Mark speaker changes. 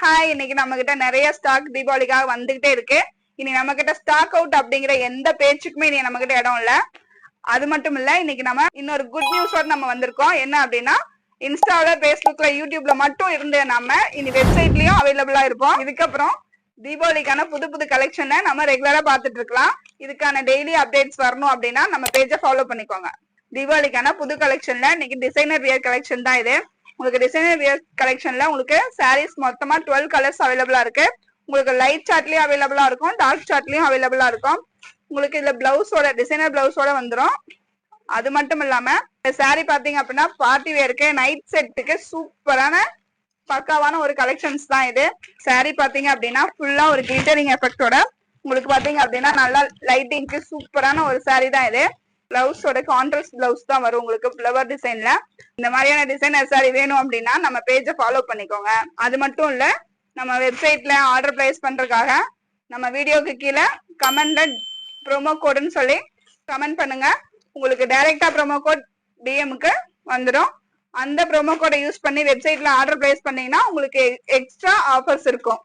Speaker 1: Hi, இன்னைக்கு நம்ம கிட்ட நிறைய ஸ்டாக் தீபாவளிக்காக வந்துகிட்டே இருக்கு. இனி நம்ம கிட்ட ஸ்டாக் அவுட் அப்படிங்கிற எந்த பேச்சுக்குமே இனி நம்ம கிட்ட இடம் இல்ல. அது மட்டும் இல்ல, இன்னைக்கு நம்ம இன்னொரு குட் நியூஸோட நம்ம வந்திருக்கோம். என்ன அப்படின்னா, இன்ஸ்டால, பேஸ்புக்ல, யூடியூப்ல மட்டும் இருந்து நம்ம இனி வெப்சைட்லயும் அவைலபிளா இருப்போம். இதுக்கப்புறம் தீபாவளிக்கான புது புது கலெக்ஷனை நம்ம ரெகுலரா பாத்துட்டு இருக்கலாம். இதுக்கான டெய்லி அப்டேட்ஸ் வரணும் அப்படின்னா நம்ம பேஜை ஃபாலோ பண்ணிக்கோங்க. தீபாவளிக்கான புது கலெக்ஷன்ல இன்னைக்கு டிசைனர் வியர் கலெக்ஷன் தான் இது. உங்களுக்கு டிசைனர் வியர் கலெக்ஷன்ல உங்களுக்கு சாரீஸ் மொத்தமா 12 கலர்ஸ் அவைலபிளா இருக்கு. உங்களுக்கு லைட் சார்ட்லயும் அவைலபிளா இருக்கும், டார்க் சார்ட்லயும் அவைலபிளா இருக்கும். உங்களுக்கு இதுல பிளவுஸோட டிசைனர் பிளவுஸோட வந்துடும். அது மட்டும் இல்லாம இந்த சாரீ பாத்தீங்க அப்படின்னா பார்ட்டி வேருக்கு, நைட் செட்டுக்கு சூப்பரான பக்காவான ஒரு கலெக்ஷன்ஸ் தான் இது. சாரீ பாத்தீங்க அப்படின்னா ஃபுல்லா ஒரு கிளிட்டரிங் எஃபெக்டோட உங்களுக்கு பாத்தீங்க அப்படின்னா நல்லா லைட்டிங்க்கு சூப்பரான ஒரு சாரீ தான் இது. பிளவுஸோட கான்ட்ராஸ்ட் பிளவுஸ் தான் வரும் உங்களுக்கு ஃப்ளவர் டிசைன்ல. இந்த மாதிரியான டிசைனர் சாரி வேணும் அப்படின்னா நம்ம பேஜை ஃபாலோ பண்ணிக்கோங்க. அது மட்டும் இல்ல, நம்ம வெப்சைட்ல ஆர்டர் பிளேஸ் பண்றதுக்காக நம்ம வீடியோக்கு கீழே கமெண்ட்ல ப்ரோமோ கோடுன்னு சொல்லி கமெண்ட் பண்ணுங்க. உங்களுக்கு டைரக்டா ப்ரோமோ கோட் டிஎம்க்கு வந்துடும். அந்த ப்ரோமோ கோடை யூஸ் பண்ணி வெப்சைட்ல ஆர்டர் பிளேஸ் பண்ணீங்கன்னா உங்களுக்கு எக்ஸ்ட்ரா ஆஃபர்ஸ் இருக்கும்.